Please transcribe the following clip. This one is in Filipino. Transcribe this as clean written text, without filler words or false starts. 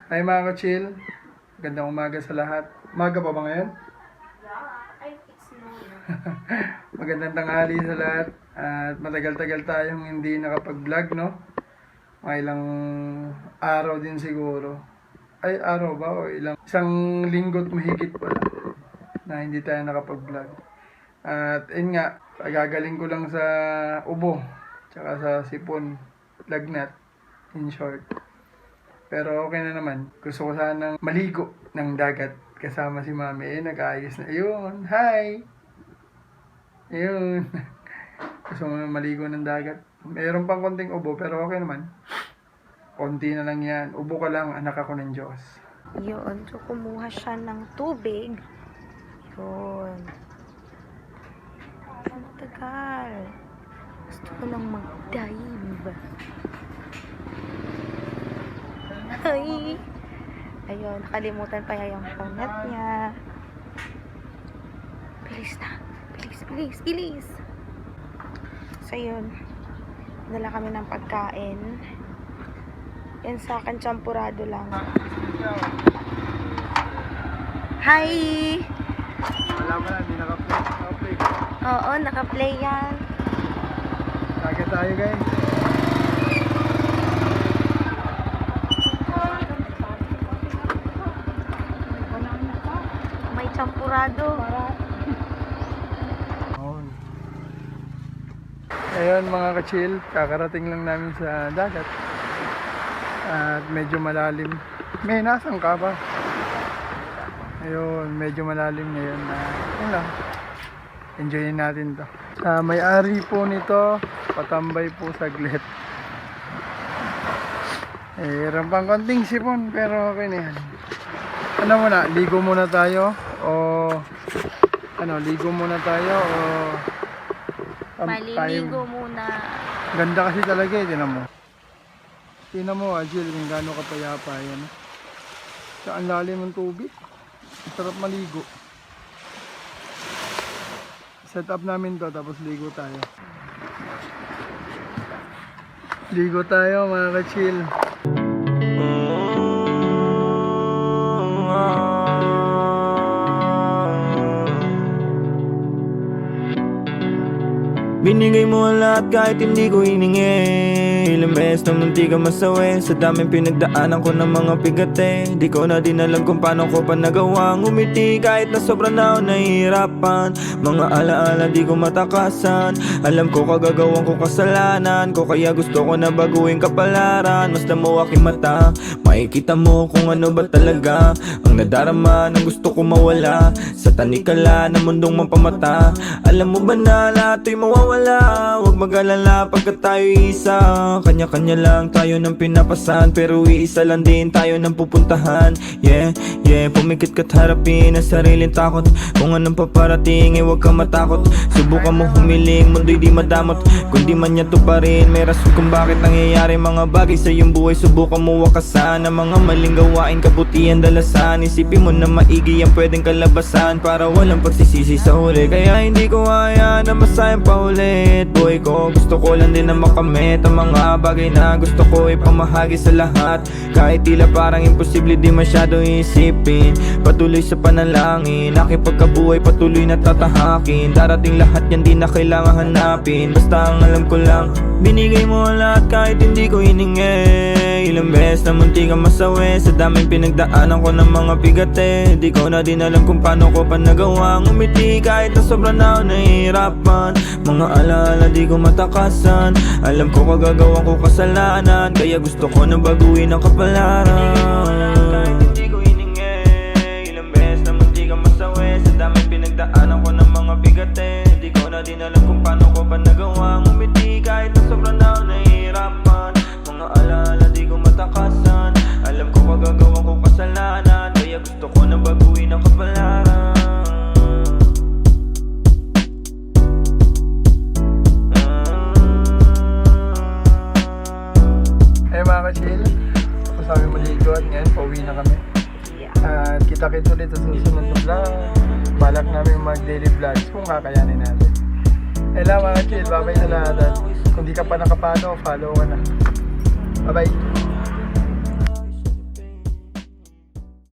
Hi mga ka-chill. Gandang umaga sa lahat. Umaga pa ba ngayon? It's no. Magandang tanghali sa lahat. At matagal-tagal tayong hindi nakapag-vlog, no? Mga ilang araw din siguro. Ay, araw ba? O isang linggo't mahigit pala na hindi tayo nakapag-vlog. At yun nga, gagaling ko lang sa ubo. Tsaka sa sipon. Lagnat. In short. Pero okay na naman. Gusto ko sanang maligo ng dagat kasama si mami. Nag-aayos na. Ayun, hi! Ayun. Gusto ko na maligo ng dagat. Mayroon pang konting ubo pero okay naman. Konti na lang yan. Ubo ka lang, anak ako ng Diyos. Yun. So, kumuha siya ng tubig. Yun. Ang tagal. Gusto ko lang mag-dive. Ay! Ayun, nakalimutan pa yung phone niya. Bilis na. Bilis. So, yun. Dala kami ng pagkain. Yan sa akin, champurado lang. Hi! Wala mo na, hindi naka-play. Oo, naka-play yan. Dagat tayo guys. May champurado. Ayun mga ka-chill, kakarating lang namin sa dagat. At medyo malalim. May nasaan ka ba? Ayun, medyo malalim ngayon na yun lang. Enjoyin natin to. Sa may-ari po nito, patambay po saglit. Rampang konting sipon pero okay na yan. Ano muna, ligo muna tayo o ligo muna tayo o Maliligo muna. Ganda kasi talaga eh, tinan mo Jill, kung gaano kapayapa yan. Sa ang lalim ng tubig, sarap maligo. Set up namin to tapos ligo tayo. Ligo tayo mga ka-chill. Binigay mo ang lahat kahit hindi ko hiningi. Ilang beses na munti ka masawi. Sa daming pinagdaanan ko ng mga pigate. Di ko na din alam kung paano ko pa nagawang umiti. Kahit na sobrang na ako nahihirapan. Mga alaala di ko matakasan. Alam ko kagagawan ko kasalanan ko. Kaya gusto ko na baguhin kapalaran. Mas mo aking mata, makikita mo kung ano ba talaga ang nadarama ng gusto ko mawala. Sa tanikala ng mundong mampamata. Alam mo ba na lahat ay mawawala. Huwag mag-alala pagkat tayo isa. Kanya-kanya lang tayo ng pinapasan. Pero iisa lang din tayo ng pupuntahan. Yeah, pumikit ka't harapin ang sariling takot. Kung anong paparating, huwag kang matakot. Subukan mo humiling, mundo'y di madamot. Kung di man niya to pa rin, may rason kung bakit nangyayari mga bagay sa iyong buhay. Subukan mo wakasan ang mga maling gawain, kabutihan, dalasan. Isipin mo na maigi ang pwedeng kalabasan para walang pagsisisi sa huli. Kaya hindi ko kaya na masayang pa ulit. Buhay ko, gusto ko lang din na makamit ang mga bagay na gusto ko ipamahagi sa lahat. Kahit tila parang imposible di masyado isipin. Patuloy sa panalangin, aking pagkabuhay patuloy na tatahakin. Darating lahat yan, di na kailangan hanapin. Basta ang alam ko lang, binigay mo ang lahat kahit hindi ko hiningi. Ilang beses na munti ka masawi. Sa daming pinagdaanan ko ng mga pigate. Di ko na din alam kung paano ko pa nagawang umiti. Kahit na sobrang na ako nahihirapan. Mga alaala di ko matakasan. Alam ko kagagawan ko kasalanan. Kaya gusto ko na baguhin ang kapalaran. Kahit hindi ko hiningi. Ilang beses na munti ka masawi. Sa daming pinagdaanan ko ng mga pigate. Di ko na din alam kung paano ko pa nagawang umiti. Kahit na sobrang na ako nahihirapan. Mga alaala di ko matakasan. Alam ko kagagawan ko kasalanan. Kaya gusto ko na baguhin ang kapalaran. Mga ka-chill, tapos kami maligo at ngayon pauwi na kami. At kita-kits ulit sa susunod na vlog. Balak namin mag-daily vlogs kung kakayanin natin. Hello mga ka-chill, bye-bye sa lahat. At kung di ka pa nakapano, follow ka na. Bye-bye!